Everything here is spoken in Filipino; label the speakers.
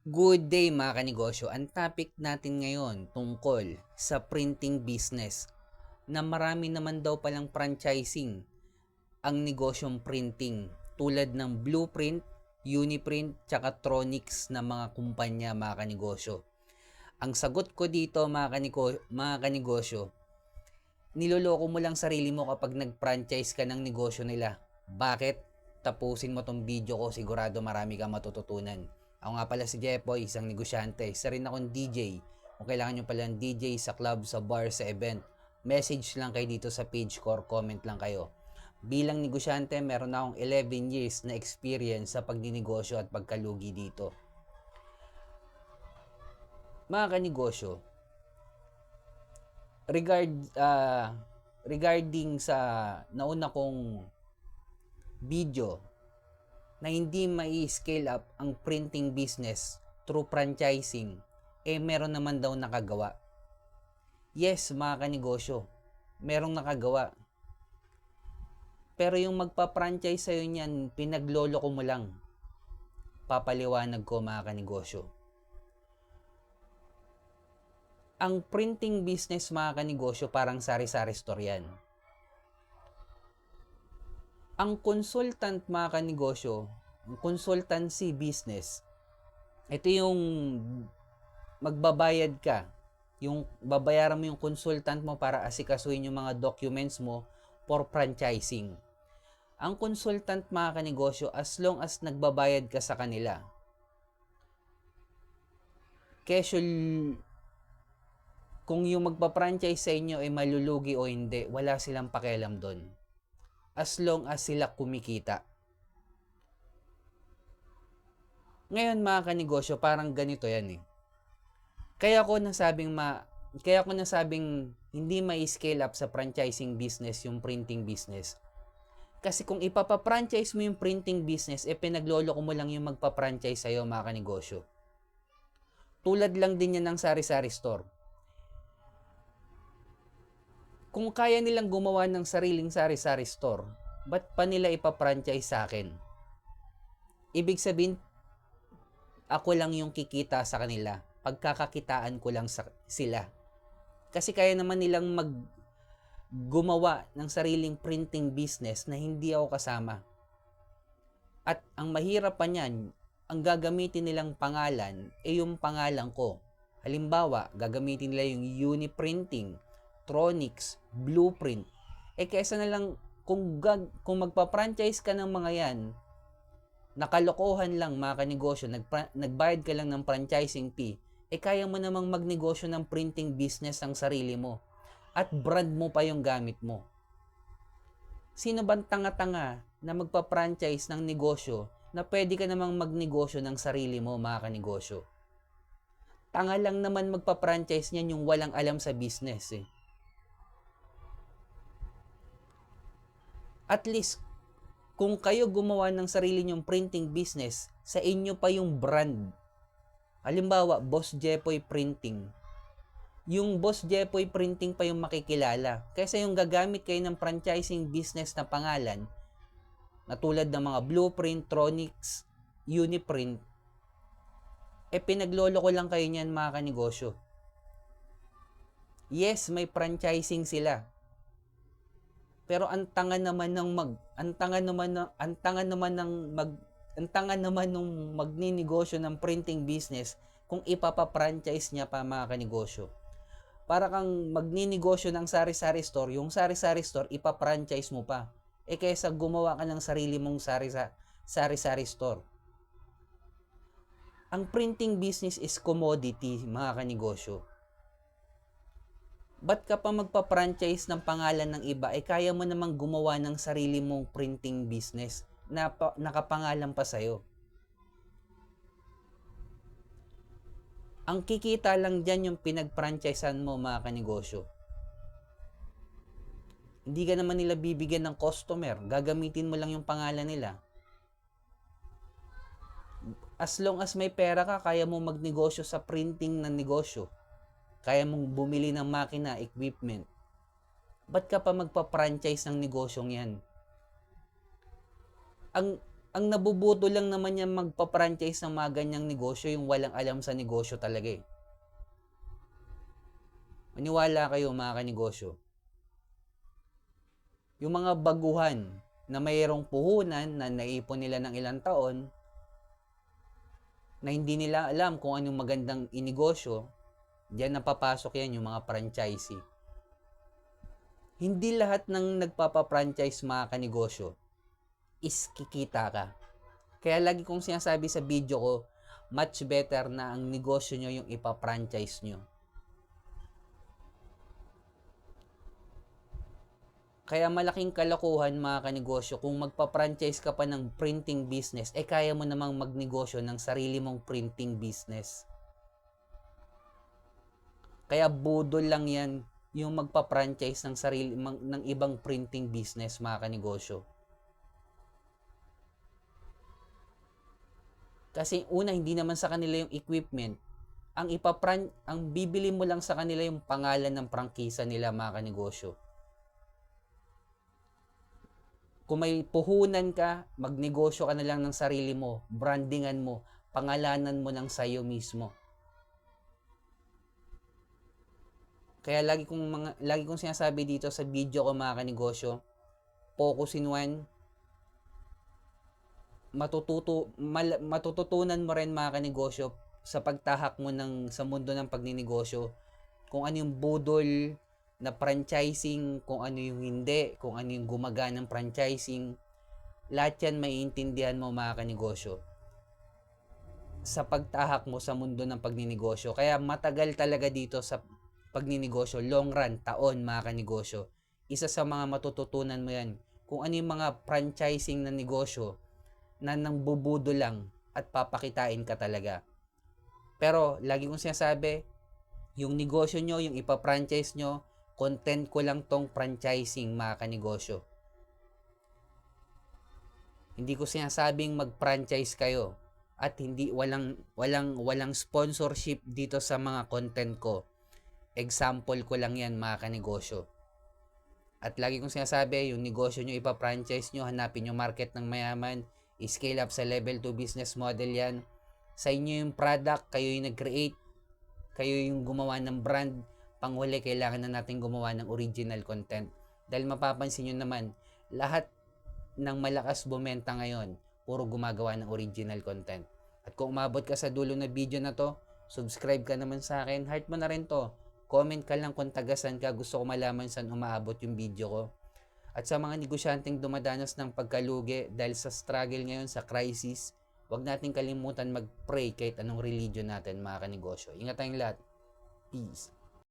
Speaker 1: Good day mga kanegosyo. Ang topic natin ngayon tungkol sa printing business na marami naman daw palang franchising ang negosyong printing tulad ng Blueprint, Uniprint, tsaka Tronix na mga kumpanya mga kanegosyo. Ang sagot ko dito mga kanegosyo, niloloko mo lang sarili mo kapag nag-franchise ka ng negosyo nila. Bakit? Tapusin mo tong video ko, sigurado marami kang matututunan. Ako nga pala si Jepoy, isang negosyante. Isa rin akong DJ. Kung kailangan nyo pala ng DJ sa club, sa bar, sa event, message lang kayo dito sa page ko or comment lang kayo. Bilang negosyante, meron na akong 11 years na experience sa pagninegosyo at pagkalugi dito. Mga kanegosyo, regarding sa nauna kong video na hindi mai-scale up ang printing business through franchising, meron naman daw nakagawa. Yes, mga kanegosyo, merong nakagawa. Pero yung magpa-franchise sa'yo niyan, pinaglolo ko mo lang. Papaliwanag ko mga kanegosyo. Ang printing business mga kanegosyo parang sari-sari store yan. Ang consultant mga kanegosyo, ang consultancy business, ito yung magbabayad ka. Yung babayaran mo yung consultant mo para asikasuhin yung mga documents mo for franchising. Ang consultant mga kanegosyo, as long as nagbabayad ka sa kanila, casual, kung yung magpa-franchise sa inyo ay malulugi o hindi, wala silang pakialam doon. As long as sila kumikita. Ngayon mga kanegosyo, parang ganito yan eh. Kaya ko nasabing hindi ma-scale up sa franchising business yung printing business. Kasi kung ipapa-franchise mo yung printing business, pinaglolo ko mo lang yung magpa-franchise sa'yo mga kanegosyo. Tulad lang din yan ng sari-sari store. Kung kaya nilang gumawa ng sariling sari-sari store, ba't pa nila ipa-franchise sa akin? Ibig sabihin, ako lang yung kikita sa kanila. Pagkakakitaan ko lang sila. Kasi kaya naman nilang gumawa ng sariling printing business na hindi ako kasama. At ang mahirap pa niyan, ang gagamitin nilang pangalan yung pangalan ko. Halimbawa, gagamitin nila yung Uniprinting, Tronix, Blueprint. Kaysa na lang kung magpa-franchise ka ng mga yan, nakalokohan lang mga kanegosyo, nagbayad ka lang ng franchising fee, kaya mo namang magnegosyo ng printing business ang sarili mo. At brand mo pa yung gamit mo. Sino bang tanga-tanga na magpa-franchise ng negosyo na pwede ka namang magnegosyo ng sarili mo mga kanegosyo? Tanga lang naman magpa-franchise niyan yung walang alam sa business eh. At least, kung kayo gumawa ng sarili nyong printing business, sa inyo pa yung brand. Halimbawa, Boss Jepoy Printing. Yung Boss Jepoy Printing pa yung makikilala. Kaysa yung gagamit kayo ng franchising business na pangalan, na tulad ng mga Blueprint, Tronix, Uniprint, pinaglolo ko lang kayo niyan mga kanegosyo. Yes, may franchising sila. Pero ang tanga naman ng magninegosyo ng printing business kung ipapa-franchise niya pa mga kanegosyo. Para kang magninegosyo ng sari-sari store, yung sari-sari store ipa-franchise mo pa. Kaysa gumawa ka ng sarili mong sari-sari store. Ang printing business is commodity mga kanegosyo. Ba't ka pa magpa-franchise ng pangalan ng iba kaya mo namang gumawa ng sarili mong printing business na nakapangalan pa sa'yo? Ang kikita lang dyan yung pinag-franchisean mo mga kanegosyo. Hindi ka naman nila bibigyan ng customer. Gagamitin mo lang yung pangalan nila. As long as may pera ka, kaya mo magnegosyo sa printing ng negosyo. Kaya mong bumili ng makina, equipment. Ba't ka pa magpa-franchise ng negosyong yan? Ang nabubuto lang naman yan magpa-franchise ng mga ganyang negosyo, yung walang alam sa negosyo talaga eh. Maniwala kayo mga kanegosyo. Yung mga baguhan na mayroong puhunan na naipon nila ng ilang taon, na hindi nila alam kung anong magandang inegosyo, diyan napapasok yan yung mga franchisee. Hindi lahat ng nagpapa-franchise mga kanegosyo is kikita ka. Kaya lagi kong sinasabi sa video ko, much better na ang negosyo nyo yung ipa-franchise nyo. Kaya malaking kalokohan mga kanegosyo kung magpa-franchise ka pa ng printing business, kaya mo namang magnegosyo ng sarili mong printing business. Kaya budol lang yan yung magpa-franchise ng sarili ng ibang printing business mga kanegosyo. Kasi una, hindi naman sa kanila yung equipment. Ang bibili mo lang sa kanila yung pangalan ng prangkisa nila mga kanegosyo. Kung may puhunan ka, magnegosyo ka na lang ng sarili mo, brandingan mo, pangalanan mo ng sayo mismo. Kaya lagi kong sinasabi dito sa video ko mga kanegosyo, focus in one. Matututunan mo rin mga kanegosyo sa pagtahak mo sa mundo ng pagninegosyo kung ano yung budol na franchising, kung ano yung hindi, kung ano yung gumaganang franchising. Lahat yan maiintindihan mo mga kanegosyo sa pagtahak mo sa mundo ng pagninegosyo. Kaya matagal talaga dito sa pagninegosyo, long run, taon mga kanegosyo. Isa sa mga matututunan mo yan kung ano yung mga franchising na negosyo na nang bubudo lang at papakitain ka talaga. Pero lagi kong sinasabi, yung negosyo nyo, yung ipa-franchise nyo, content ko lang tong franchising mga kanegosyo. Hindi ko sinasabing mag-franchise kayo at walang sponsorship dito sa mga content ko. Example ko lang yan mga kanegosyo. At lagi kong sinasabi, yung negosyo nyo ipa-franchise nyo, hanapin yung market ng mayaman, scale up sa level 2 business model yan. Sa inyo yung product, kayo yung nag-create, kayo yung gumawa ng brand. Panghuli, kailangan na natin gumawa ng original content. Dahil mapapansin nyo naman, lahat ng malakas bumenta ngayon, puro gumagawa ng original content. At kung umabot ka sa dulo na video na to, subscribe ka naman sa akin, heart mo na rin to. Comment ka lang kung tagasan ka, gusto ko malaman saan umaabot yung video ko. At sa mga negosyanteng dumadanas ng pagkalugi dahil sa struggle ngayon, sa crisis, huwag natin kalimutan mag-pray kahit anong religion natin mga kanegosyo. Ingat tayong lahat. Peace.